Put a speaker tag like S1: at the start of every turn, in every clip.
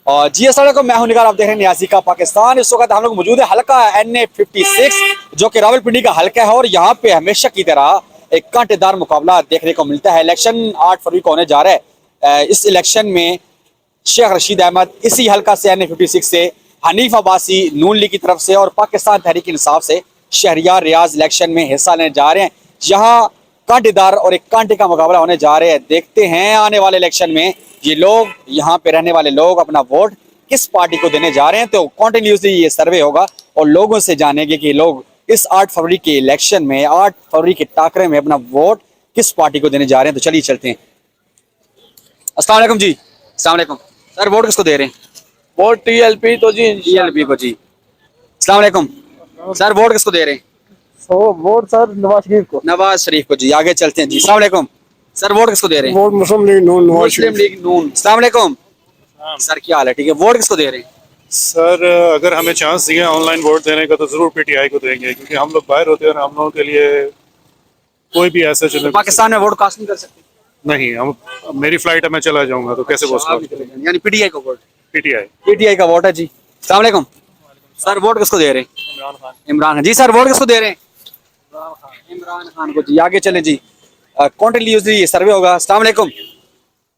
S1: और जी अस्सलाम वालेकुम, मैं हूं निगार, आप देख रहे हैं नियाज़ी का पाकिस्तान। इस वक्त हम लोग मौजूद है हल्का NA56 जो कि रावलपिंडी का हल्का है और यहाँ पे हमेशा की तरह एक कांटेदार मुकाबला देखने को मिलता है। इलेक्शन 8 फरवरी को होने जा रहा है। इस इलेक्शन में शेख रशीद अहमद इसी हल्का से NA56 से, हनीफ अब्बासी नून लीग की तरफ से और पाकिस्तान तहरीक इंसाफ से शहरियार रियाज इलेक्शन में हिस्सा लेने जा रहे हैं। यहाँ कांटेदार और एक कांटे का मुकाबला होने जा रहे हैं। देखते हैं आने वाले इलेक्शन में ये लोग, यहाँ पे रहने वाले लोग अपना वोट किस पार्टी को देने जा रहे हैं। तो कॉन्टिन्यूसली ये सर्वे होगा और लोगों से जानेंगे कि लोग इस 8 फरवरी के इलेक्शन में, 8 फरवरी के टाकरे में अपना वोट किस पार्टी को देने जा रहे हैं। तो चलिए चलते हैं। अस्सलाम वालेकुम जी। अस्सलाम वालेकुम सर, वोट किसको दे रहे हैं?
S2: वोट TLP तो जी,
S1: TLP को जी। अस्सलाम वालेकुम सर, वोट किसको दे रहे हैं?
S2: वोट सर नवाज शरीफ को।
S1: नवाज शरीफ को जी। आगे चलते हैं जी। अस्सलाम वालेकुम सर, वोट किसको दे रहे हैं?
S2: वोट मुस्लिम लीग नून, नवाज
S1: मुस्लिम लीग नून। अस्सलाम वालेकुम सर, क्या हाल है? ठीक है। वोट किसको दे रहे हैं?
S3: सर अगर हमें चांस दिया ऑनलाइन वोट देने का तो जरूर PTI को देंगे, क्योंकि हम लोग बाहर होते हैं और हम लोगों के लिए कोई भी ऐसा चले
S1: पाकिस्तान में वोट कास्ट नहीं कर सकते?
S3: नहीं। हम मेरी फ्लाइट है, मैं चला जाऊंगा तो कैसे
S1: आप भी
S3: वोट?
S1: चले जाएंगे, यानी PTI को वोट?
S3: PTI।
S1: PTI का वोट है जी। अस्सलाम वालेकुम सर, वोट किसको दे रहे हैं? इमरान खान जी। सर, वोट किसको दे रहे हैं? इमरान खान को जी। आगे चले जी। कॉन्टिन्यूसली ये सर्वे होगा। अस्सलाम वालेकुम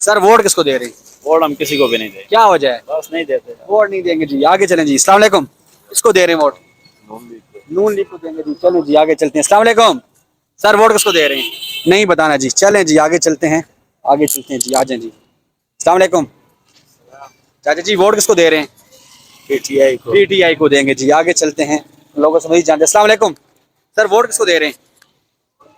S1: सर, वोट किसको दे रहे हैं?
S2: वोट हम किसी को भी नहीं देंगे,
S1: क्या वजह है?
S2: बस नहीं देते।
S1: वोट नहीं देंगे जी। आगे चलें जी। अस्सलाम वालेकुम, किसको दे रहे हैं वोट? नून लीग को देंगे जी। चलो जी, आगे चलते हैं। अस्सलाम वालेकुम सर, वोट किसको दे रहे हैं? नहीं बताना जी। चलें जी, आगे चलते हैं। आगे चलते हैं जी। आ जाएं जी। अस्सलाम वालेकुम चाचा जी, वोट किसको दे रहे हैं?
S2: PTI को।
S1: PTI को देंगे जी। आगे चलते हैं, लोगों से वही जानते हैं। अस्सलाम वालेकुम सर, वोट किसको दे रहे हैं?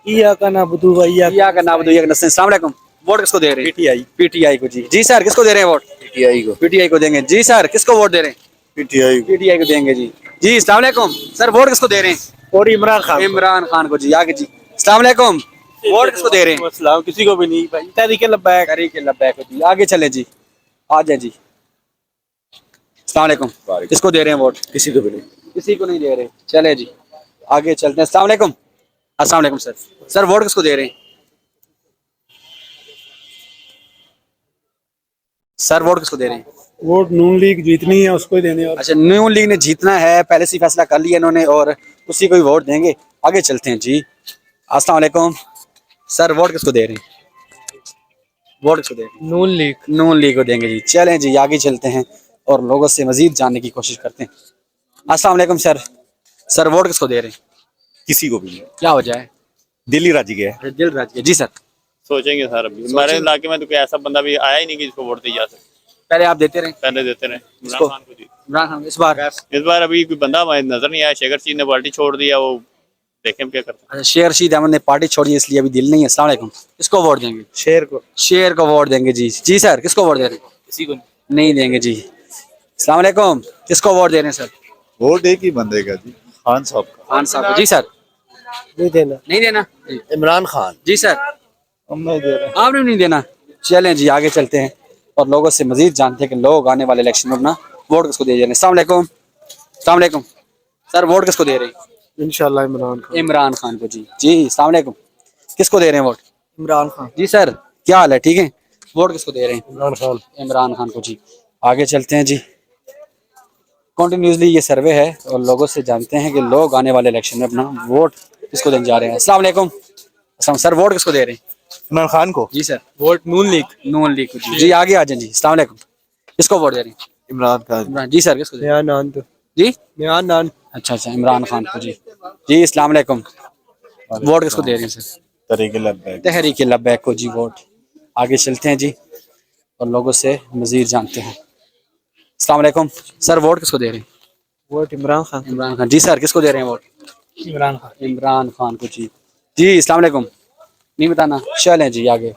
S2: इया का नाबुदू भैया
S1: या का नाम बताइए। अस्सलाम वालेकुम, वोट किसको दे रहे हैं? PTI को जी। जी सर, किसको दे रहे हैं वोट?
S2: PTI को।
S1: PTI को देंगे जी। सर, किसको वोट दे रहे हैं? PTI को देंगे जी। जी अस्सलाम वालेकुम सर, वोट किसको दे रहे हैं?
S2: और इमरान खान।
S1: इमरान खान को जी। आगे जी। अस्सलाम वालेकुम, वोट किसको दे रहे हैं?
S2: इस्लाम किसी को भी नहीं भाई, तहरीके लब्बैक।
S1: तहरीक लब्बैक जी। आगे चले जी। आ जाए जी। अस्सलाम वालेकुम, किसको दे रहे हैं वोट?
S2: किसी को भी नहीं।
S1: किसी को नहीं दे रहे। चले जी, आगे चलते हैं। अस्सलाम वालेकुम। अस्सलाम वालेकुम सर, सर वोट किसको दे रहे हैं? सर वोट किसको दे रहे हैं?
S2: वोट नून लीग जीतनी है, उसको ही देने। और
S1: अच्छा, नून लीग ने जीतना है, पहले से ही फैसला कर लिया इन्होंने और उसी को ही वोट देंगे। आगे चलते हैं जी। अस्सलाम वालेकुम सर, वोट किसको दे रहे हैं? वोट किसको दे रहे हैं?
S2: नून लीग।
S1: नून लीग को देंगे जी। चलें जी, आगे चलते हैं और लोगों से मजीद जानने की कोशिश करते हैं। अस्सलाम वालेकुम सर, सर वोट किसको दे रहे हैं?
S4: किसी को भी नहीं।
S1: क्या वजह है?
S4: दिल्ली राजी गया है।
S1: दिल राज जी सर।
S5: सोचेंगे सर, अभी हमारे इलाके में तो कोई ऐसा बंदा भी आया ही नहीं कि जिसको वोट दी जा सके।
S1: पहले आप देते रहे?
S5: पहले देते रहे
S1: इसको?
S5: इमरान खान को जी।
S1: इमरान खान। इस बार
S5: अभी कोई बंदा हमारे नजर नहीं आया। शेखर चीज ने पार्टी छोड़ दिया, वो देखें क्या करता
S1: अच्छा, शेर रशीद अहमद ने पार्टी छोड़ी इसलिए अभी दिल नहीं है। अस्सलाम वालेकुम, किसको वोट देंगे?
S2: शेर को।
S1: शेर को वोट देंगे जी। जी सर, किसको वोट दे रहे हैं?
S2: किसी को
S1: नहीं देंगे जी। अस्सलाम वालेकुम, किसको वोट दे रहे हैं सर?
S4: वोट एक ही बंदे का जी, खान साहब का।
S1: खान साहब को। जी सर।
S2: नहीं देना।
S1: नहीं देना जी।
S2: इमरान खान।
S1: जी सर,
S2: हम नहीं दे रहे।
S1: आपने भी नहीं देना। चलें जी, आगे चलते हैं और लोगों से मजीद जानते हैं कि लोग आने वाले इलेक्शन में अपना वोट किसको दे रहे हैं। अस्सलाम वालेकुम। अस्सलाम वालेकुम सर, वोट किसको दे रहे हैं?
S2: इंशाल्लाह इमरान खान।
S1: इमरान खान को जी। जी अस्सलाम वालेकुम, किसको दे रहे हैं वोट?
S2: इमरान खान।
S1: जी सर, क्या हाल है? ठीक है। वोट किसको दे रहे हैं?
S2: इमरान खान।
S1: इमरान खान को जी। आगे चलते हैं जी। कॉन्टिन्यूसली ये सर्वे है और लोगों से जानते हैं कि लोग आने वाले इलेक्शन में अपना वोट किसको देने जा रहे हैं। अस्सलाम वालेकुम। अस्सलाम सर, वोट किसको दे रहे हैं?
S4: इमरान खान को।
S1: जी सर।
S2: वोट नून लीग।
S1: नून लीग को जी। जी आगे आ जाए जी। अस्सलाम वालेकुम, किसको वोट दे रहे हैं?
S4: इमरान खान।
S1: इमरान जी सर, किसको दे रहे हैं?
S2: नान तो
S1: जी
S2: नान।
S1: अच्छा अच्छा, इमरान खान को जी। जी अस्सलाम वालेकुम, वोट किसको दे रहे हैं सर?
S4: तरीके लब्बैक।
S1: तहरीक लब्बैक को जी वोट। आगे चलते हैं जी और लोगों से मजीद जानते हैं। अस्सलाम वालेकुम सर, वोट किसको दे रहे हैं?
S2: वोट इमरान खान।
S1: इमरान खान जी सर, किसको दे रहे हैं वोट?
S2: इमरान खान।
S1: इमरान खान को जी। जी अस्सलाम वालेकुम, नहीं बताना। चलें जी, आगे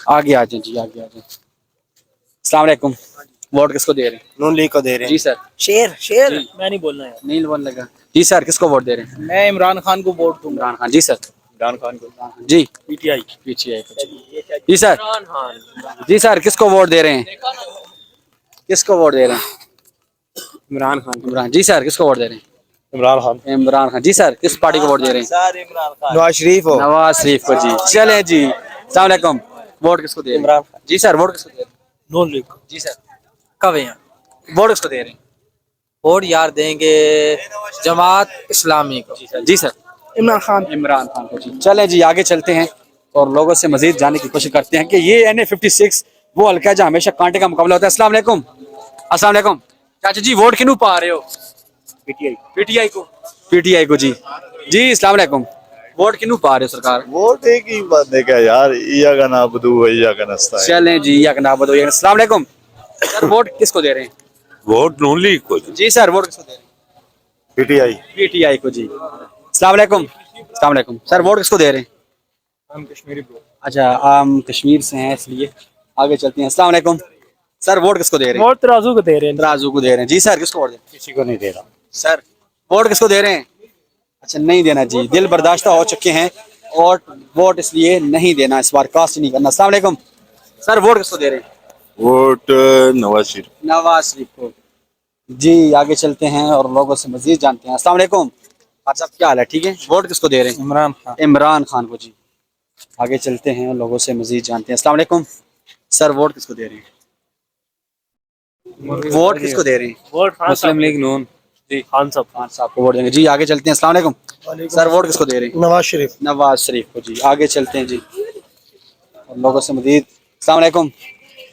S1: आगे आ जाए जी। आगे आ जाए। अस्सलाम वालेकुम, वोट किसको दे रहे हैं?
S2: नून लीग को दे रहे
S1: जी सर।
S2: शेर शेर। मैं नहीं बोलना यार।
S1: नहीं बोलने लगा। जी सर, किसको वोट दे रहे हैं?
S2: मैं इमरान खान को वोट दूंगा।
S1: इमरान खान जी सर।
S5: इमरान खान को।
S1: जी
S2: PTI।
S1: PTI को जी। जी सर। जी सर, किसको वोट दे रहे हैं? किसको वोट दे रहे हैं?
S2: इमरान खान।
S1: इमरान जी सर, किसको वोट दे रहे हैं?
S2: इमरान खान।
S1: इमरान खान जी सर, किस पार्टी को वोट दे रहे हैं?
S2: इमरान खान। नवाज शरीफ हो।
S1: नवाज शरीफ को जी। चले जी। अस्सलाम वालेकुम, वोट किसको दे रहे हैं?
S2: इमरान खान।
S1: जी सर, वोट किसको दे रहे हैं?
S2: नून लीग।
S1: जी सर।
S2: कब है यहाँ?
S1: वोट किसको दे रहे हैं?
S2: वोट यार देंगे जमात इस्लामी को।
S1: जी सर।
S2: इमरान खान।
S1: इमरान खान को। जी चले जी आगे चलते हैं और लोगों से मजीद जानने की कोशिश करते हैं कि ये NA56 वो हल्का है जहाँ हमेशा कांटे का मुकाबला होता है। अस्सलाम वालेकुम। अस्सलाम वालेकुम चाचा जी, वोट किन्हू पा रहे हो? पीटीआई को। पीटीआई को जी। जी अस्सलाम वालेकुम, वोट किन्हू पा रहे हो सरकार?
S4: वोट एक ही बंदे का यार, या का नाबदू या का नस्ता है।
S1: चलें जी, या ना बताओ। अस्सलाम वालेकुम सर, वोट किसको दे रहे हैं?
S3: वोट नून लीग को।
S1: जी सर, वोट किसको दे रहे हैं?
S4: पीटीआई।
S1: पीटीआई को। जी अस्सलाम वालेकुम। अस्सलाम वालेकुम सर, वोट किसको दे रहे हैं?
S2: हम कश्मीरी ब्रो।
S1: अच्छा, हम कश्मीर से हैं इसलिए आगे चलते हैं। अस्सलाम वालेकुम सर, वोट किसको दे रहे हैं?
S2: वोट तराजू को दे रहे हैं।
S1: तराजू को दे रहे हैं। जी सर, किसको वोट दे रहे हैं?
S2: किसी को नहीं दे रहा।
S1: सर वोट किसको दे रहे हैं? अच्छा, नहीं देना जी, दिल बर्दाश्त हो चुके हैं और वोट इसलिए नहीं देना, इस बार कास्ट नहीं करना। अस्सलाम वालेकुम सर, वोट किसको दे रहे हैं?
S4: वोट नवाज शरीफ।
S1: नवाज शरीफ को। जी आगे चलते हैं और लोगों से मजीद जानते हैं। अस्सलाम वालेकुम साहब, क्या हाल है? ठीक है। वोट किसको दे रहे हैं?
S2: इमरान खान।
S1: इमरान खान को। जी आगे चलते हैं और लोगों से मजीद जानते हैं। अस्सलाम वालेकुम सर, वोट किसको दे रहे हैं? वोट किसको दे रहे हैं?
S2: वोट मुस्लिम लीग नून।
S1: जी
S2: खान साहब।
S1: खान साहब को वोट देंगे। जी आगे चलते हैं। अस्सलाम वालेकुम सर, वोट किसको दे रहे हैं?
S2: नवाज शरीफ।
S1: नवाज शरीफ को। जी आगे चलते हैं जी और लोगों से मजीद। अस्सलाम वालेकुम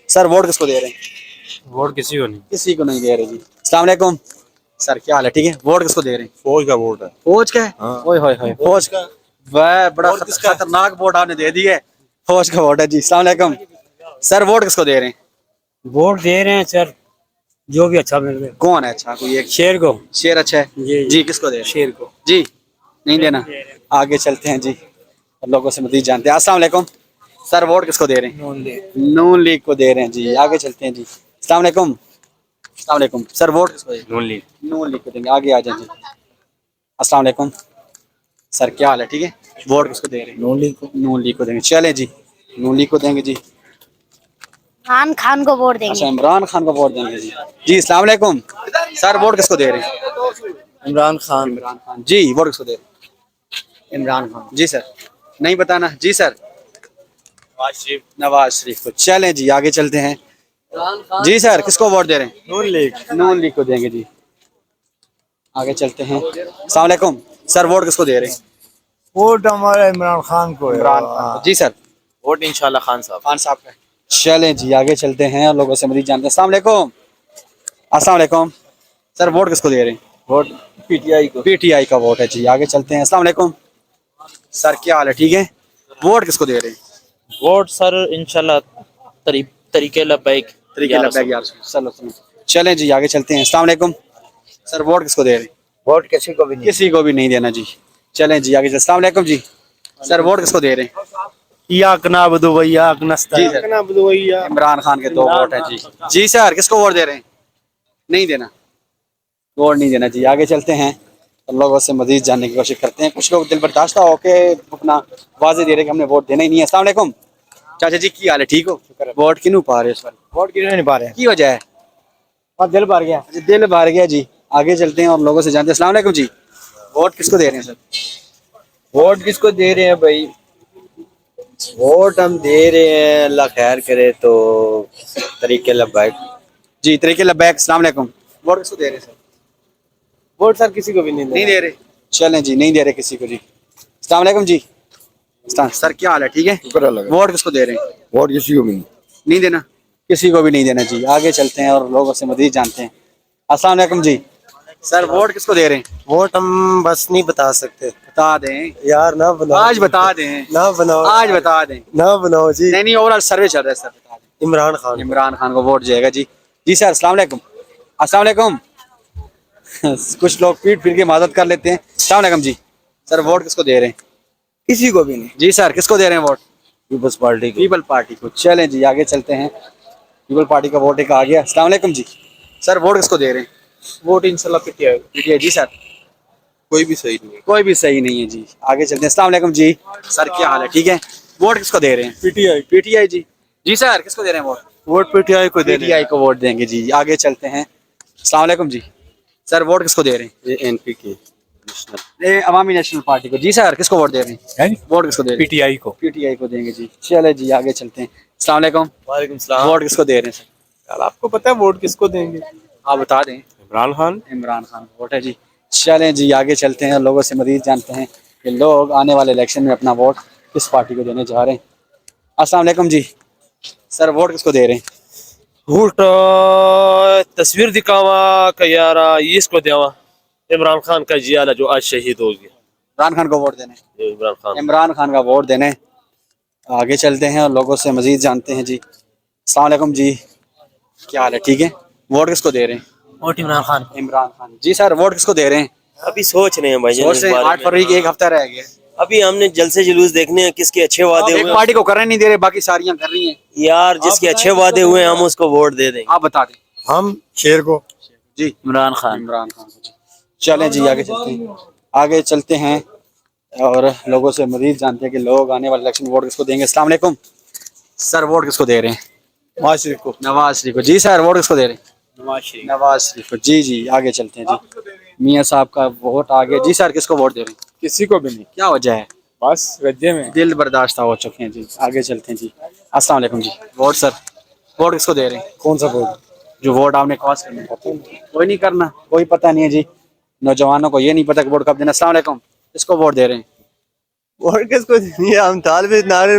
S1: सर, वोट किसको दे रहे हैं?
S2: वोट किसी को नहीं।
S1: किसी को नहीं दे रहे। जी अस्सलाम वालेकुम सर, क्या हाल है? ठीक है। वोट किसको दे रहे हैं?
S4: फौज का वोट है।
S1: फौज का है? ओए होए होए, फौज का। वह बड़ा खतरनाक वोट आपने दे दी है। फौज का वोट है। जी अस्सलाम वालेकुम सर, वोट किसको दे रहे हैं?
S2: वोट दे रहे हैं सर जो भी अच्छा मिल रहा है।
S1: कौन है अच्छा? कोई एक
S2: शेर को।
S1: शेर अच्छा है। जी किसको दे रहे हैं?
S2: शेर को।
S1: जी नहीं देना। आगे चलते हैं जी और लोगों से मजीद जानते हैं। अस्सलाम वालेकुम सर, वोट किसको दे रहे हैं? नून लीग को दे रहे हैं। जी आगे चलते हैं जी। अस्सलाम वालेकुम। अस्सलाम वालेकुम सर, वोट किसको दे रहे हैं?
S2: नून लीग।
S1: नून लीग को देंगे। आगे आ जाए जी। अस्सलाम वालेकुम सर, क्या हाल है? ठीक है। वोट किसको दे रहे हैं?
S2: नून लीग को।
S1: नून लीग को देंगे। चले जी, नून लीग को देंगे जी।
S6: इमरान खान को वोट
S1: अच्छा,
S6: देंगे।
S1: इमरान खान को वोट देंगे जी। जी अस्सलाम वालेकुम सर, वोट किसको दे रहे हैं?
S2: इमरान खान।
S1: इमरान खान। जी वोट किसको दे रहे हैं?
S2: इमरान खान।
S1: जी सर, नहीं बताना। जी सर, नवाज शरीफ को। चलें जी, आगे चलते हैं। जी सर, किसको वोट दे रहे हैं?
S2: नून लीग।
S1: नून लीग को देंगे जी। आगे चलते हैं। अस्सलाम वालेकुम सर, वोट किसको दे रहे हैं?
S2: वोट हमारा इमरान खान को है।
S1: इमरान खान को। जी सर,
S2: वोट इंशाल्लाह खान साहब।
S1: खान साहब का। चलें जी, आगे चलते हैं और लोगों से मजीद जानते हैं। अस्सलाम वालेकुम। अस्सलाम वालेकुम सर, वोट किसको दे रहे हैं?
S2: वोट पीटीआई को।
S1: पीटीआई का वोट है। जी आगे चलते हैं। अस्सलाम वालेकुम सर, क्या हाल है? ठीक है। वोट किसको दे रहे हैं?
S7: वोट सर इंशाल्लाह तरीके लबैक
S1: तरीके लबैक या रसूल सल्लल्लाहु अलैहि वसल्लम। चलें जी, आगे चलते हैं। अस्सलाम वालेकुम सर, वोट किसको दे रहे हैं?
S2: वोट किसी को भी नहीं।
S1: किसी को भी नहीं देना जी। चलें जी, आगे चलते हैं। अस्सलाम वालेकुम जी सर, वोट किसको दे रहे हैं?
S2: या कना बदो भैया नस्ता।
S1: जी सर,
S2: कना बदो भैया।
S1: इमरान खान के 2 वोट हैं जी। जी सर, किसको वोट दे रहे हैं? नहीं देना, वोट नहीं देना जी। आगे चलते हैं और लोगों से मजीद जानने की कोशिश करते हैं। कुछ लोग दिल बर्दाश्त होके अपना वाजे दे रहे हैं कि हमने वोट देना ही नहीं है। अस्सलाम वालेकुम चाचा जी, की हाल है? ठीक हो? वोट किन्हू पा रहे हो इस बार?
S2: वोट किसी नहीं पा रहे हैं।
S1: की वजह है?
S2: और दिल भर गया।
S1: अच्छा, दिल भर गया जी। आगे चलते हैं और लोगों से जानते हैं। अस्सलाम वालेकुम जी, वोट किसको दे रहे हैं सर?
S2: वोट किसको दे रहे हैं भाई? वोट हम दे रहे हैं, अल्लाह खैर करे तो तरीके लबैक।
S1: जी तरीके लबैक। अस्सलाम वालेकुम, वोट किसको दे रहे हैं सर?
S2: वोट सर किसी को भी नहीं
S1: नहीं दे रहे। चलें जी, नहीं दे रहे किसी को जी। अस्सलाम वालेकुम जी। सर क्या हाल है? ठीक है। वोट किसको दे रहे हैं?
S4: वोट किसी को भी
S1: नहीं देना, किसी को भी नहीं देना जी। आगे चलते हैं और लोगों से मजीद जानते हैं। अस्सलाम वालेकुम जी सर, वोट किसको दे रहे हैं?
S2: वोट हम बस नहीं बता सकते
S1: बता दें
S2: यार। ना बनाओ।
S1: आज, बता दें
S2: ना बनाओ।
S1: आज, बता दें।
S2: ना बनाओ जी।
S1: नहीं नहीं, ओवरऑल सर्वे चल रहा है सर, बता दें।
S2: इमरान खान।
S1: इमरान खान को वोट जाएगा जी। जी सर, अस्सलाम वालेकुम। अस्सलाम वालेकुम कुछ लोग पीट फिर के माजत कर लेते हैं। अस्सलाम वालेकुम जी सर, वोट किसको दे रहे हैं?
S2: किसी को भी नहीं।
S1: जी सर, किसको दे रहे हैं वोट?
S2: पीपल्स पार्टी को।
S1: पीपल पार्टी को। चलें जी, आगे चलते हैं। पीपल पार्टी का वोट एक आ गया। अस्सलाम वालेकुम जी सर, वोट किसको दे रहे हैं?
S2: वोट इंशाल्लाह पीटीआई।
S1: पीटीआई। जी सर,
S4: कोई भी सही नहीं।
S1: कोई भी सही नहीं है जी। आगे चलते हैं। अस्सलाम वालेकुम जी सर, क्या हाल है? ठीक है। वोट किसको दे रहे हैं?
S2: पीटीआई।
S1: पीटीआई जी। जी सर, किसको दे रहे हैं वोट?
S2: वोट पीटीआई को दे
S1: पीटीआई को वोट देंगे जी। आगे चलते हैं। अस्सलाम वालेकुम जी सर, वोट किसको दे रहे हैं?
S2: एनपीके
S1: अवामी नेशनल पार्टी को। जी सर, किसको वोट दे रहे हैं? वोट किसको दे रहे हैं?
S2: पीटीआई को।
S1: पीटीआई को देंगे जी। चले जी, आगे चलते हैं। अस्सलाम वालेकुम।
S2: वालेकुम सलाम।
S1: वोट किसको दे रहे हैं सर?
S2: यार आपको पता है वोट किसको देंगे?
S1: आप बता दें।
S2: इमरान खान।
S1: इमरान खान वोट है जी। चलें जी आगे चलते हैं, लोगों से मज़ीद जानते हैं कि लोग आने वाले इलेक्शन में अपना वोट किस पार्टी को देने जा रहे हैं। अस्सलाम वालेकुम जी। सर वोट किसको दे रहे हैं?
S8: वोट तस्वीर दिखावा का यारा इसको देवा इमरान खान का जियाला जो आज शहीद हो गया।
S1: इमरान खान को वोट देने।
S8: इमरान खान।
S1: इमरान खान का वोट देने। आगे चलते हैं और लोगों से मज़ीद जानते हैं जी। अस्सलाम वालेकुम जी, क्या हाल है? ठीक है। वोट किसको दे रहे हैं?
S7: वोट इमरान खान।
S1: इमरान खान जी। सर वोट किसको दे रहे हैं?
S2: अभी सोच रहे हैं भाई
S1: सोच रहे हैं, 8 फरवरी की एक हफ्ता रह गया।
S2: अभी हमने जलसे जुलूस देखने हैं किसके अच्छे वादे
S1: एक
S2: हुए।
S1: पार्टी को करने नहीं दे रहे, बाकी सारियां कर रही हैं।
S2: यार जिसके अच्छे वादे हुए हम उसको वोट दे देंगे।
S1: आप बता दें।
S3: हम शेर को
S1: जी
S7: इमरान खान।
S1: इमरान खान को जी। चलें जी आगे चलते हैं, आगे चलते हैं और लोगों से मजीद जानते हैं कि लोग आने वाले इलेक्शन वोट किसको देंगे। अस्सलाम वालेकुम सर, वोट किसको दे रहे हैं?
S3: नवाज शरीफ को।
S1: नवाज शरीफ को जी। सर वोट किसको दे रहे हैं?
S2: नवाज शरीफ।
S1: नवाज शरीफ को जी। जी आगे चलते हैं जी। मियाँ साहब का वोट आ गया जी। सर किसको वोट दे रहे हैं?
S3: किसी को भी नहीं,
S1: क्या वजह है?
S3: बस रज्जे में।
S1: दिल बर्दाश्त हो चुके हैं जी। आगे चलते हैं जी। अस्सलाम वालेकुम जी। वोट सर, वोट किसको दे रहे हैं?
S3: कौन सा वोट?
S1: जो वोट आपने कॉज करना है कोई नहीं करना, कोई पता नहीं है जी। नौजवानों को ये नहीं पता कि वोट कब देना। अस्सलाम वालेकुम, किसको वोट दे रहे हैं?
S2: वोट किसको देनी है? हम तालिबे नारे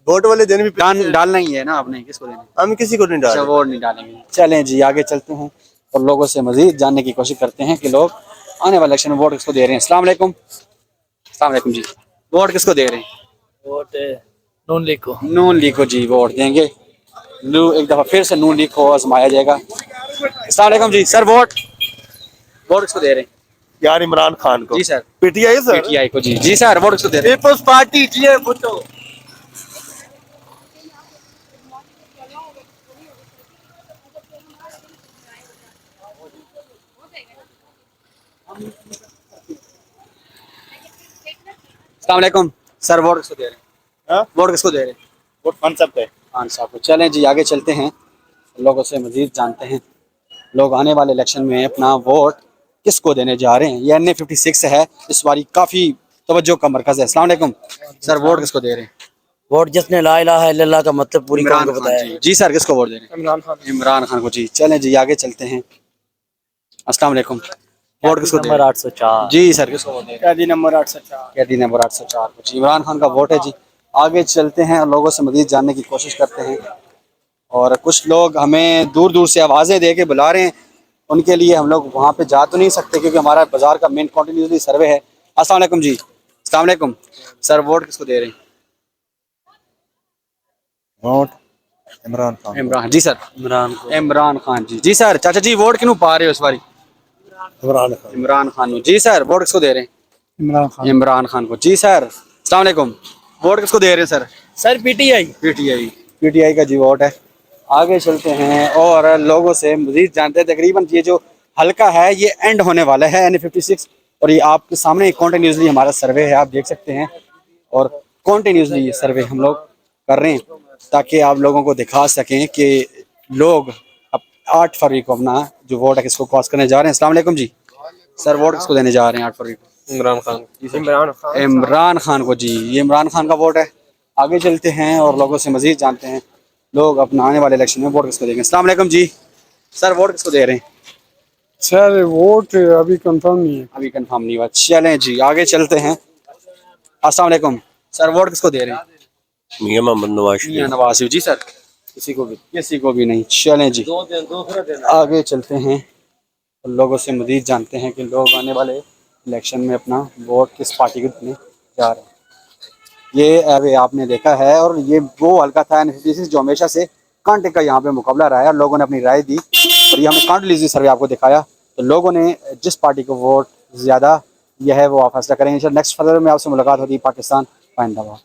S2: वोट वाले दिन भी
S1: डालना ही है ना आपने, किसको देना?
S2: हम किसी को नहीं
S1: अच्छा
S2: डाल।
S1: वोट नहीं डालेंगे। चलें जी आगे चलते हैं और लोगों से मजीद जानने की कोशिश करते हैं कि लोग आने वाले इलेक्शन में वोट किसको दे रहे हैं। अस्सलाम वालेकुम। अस्सलाम वालेकुम जी। वोट किसको दे रहे हैं?
S7: वोट नून लीग को।
S1: नून लीग को जी वोट देंगे। एक दफा फिर से नून लीग को आजमाया जाएगा। अस्सलाम वालेकुम जी। सर वोट किसको दे रहे हैं?
S2: यार इमरान खान को।
S1: जी सर।
S2: PTI sir.
S1: पीटीआई को जी। जी सर वोट किसको दे रहे हैं?
S2: पीपल्स पार्टी जी है भुट्टो।
S1: अस्सलाम वालेकुम सर, वोट किसको दे रहे हैं?
S3: हाँ?
S1: वोट किसको दे रहे हैं?
S3: वोट खान साहब का है।
S1: खान साहब को। चलें जी आगे चलते हैं, लोगों से मजीद जानते हैं लोग आने वाले इलेक्शन में अपना वोट किसको देने जा रहे हैं। ये NA56 है, इस बारी काफ़ी तवज्जो का मरकज़ है। अस्सलाम वालेकुम सर, वोट किसको दे रहे हैं?
S2: वोट जिसने ला इलाहा इल्लल्लाह का मतलब पूरी कौम
S1: इमरान
S2: को
S1: खान
S2: बताया।
S1: जी। जी सर किसको वोट दे रहे हैं?
S3: इमरान खान।
S1: इमरान खान को जी। चलें जी आगे चलते हैं। अस्सलाम वालेकुम, वोट किसको दे रहे
S7: नंबर
S1: हैं?
S7: 804।
S1: जी सर किसको वोट दे रहे हैं?
S3: कैदी नंबर 804।
S1: कैदी नंबर 804 को जी। इमरान खान का वोट है जी। आगे चलते हैं और लोगों से मजीद जानने की कोशिश करते हैं और कुछ लोग हमें दूर दूर से आवाज़ें दे के बुला रहे हैं, उनके लिए हम लोग वहाँ पे जा तो नहीं सकते क्योंकि हमारा बाजार का मेन कंटिन्यूसली सर्वे है। अस्सलाम वालेकुम जी। अस्सलाम वालेकुम सर, वोट किसको दे रहे हैं?
S4: वोट इमरान खान।
S1: इमरान जी सर।
S7: इमरान को।
S1: इमरान खान जी। जी सर। चाचा जी वोट क्यों पा रहे हो इस बारी?
S3: इमरान खान।
S1: इमरान खान जी सर। वोट किसको दे रहे हैं?
S3: इमरान खान।
S1: इमरान खान को जी सर। अस्सलाम वालेकुम, वोट किसको दे रहे हैं सर?
S7: Sir PTI.
S1: पीटीआई का जी वोट है। आगे चलते हैं और लोगों से मजीद जानते हैं। तकरीबन ये जो हल्का है ये एंड होने वाला है NA56 और ये आपके सामने कॉन्टिन्यूसली हमारा सर्वे है, आप देख सकते हैं और कॉन्टिन्यूसली ये सर्वे हम लोग कर रहे हैं ताकि आप लोगों को दिखा सकें कि लोग अब 8 फरवरी को अपना जो वोट है किसको कॉस्ट करने जा रहे हैं। अस्सलाम वालेकुम जी सर, वोट किसको देने जा रहे हैं 8 फरवरी को?
S2: इमरान खान।
S1: इमरान खान को जी। ये इमरान खान का वोट है। आगे चलते हैं और लोगों से मजीद जानते हैं लोग अपना आने वाले इलेक्शन में वोट किसको देंगे। अस्सलाम वालेकुम जी सर, वोट किसको दे रहे हैं?
S3: सर वोट अभी कंफर्म नहीं है।
S1: अभी कंफर्म नहीं हुआ। चलें जी आगे चलते हैं। अस्सलाम वालेकुम सर, वोट किसको दे रहे हैं?
S2: मियां मोहम्मद नवाज
S1: मियां नवाज शरीफ जी सर। किसी को भी नहीं। चलें जी आगे चलते हैं और लोगों से मजीद जानते हैं कि लोग आने वाले इलेक्शन में अपना वोट किस पार्टी को देने जा रहे हैं। ये अभी आपने देखा है और ये वो हल्का था NA56 जो हमेशा से कांटे का यहाँ पे मुकाबला रहा है और लोगों ने अपनी राय दी और ये हमने काउंटलीजी सर्वे आपको दिखाया तो लोगों ने जिस पार्टी को वोट ज़्यादा यह है वो आप फैसला करेंगे। नेक्स्ट फर्दर में आपसे मुलाकात होती है। पाकिस्तान जिंदाबाद।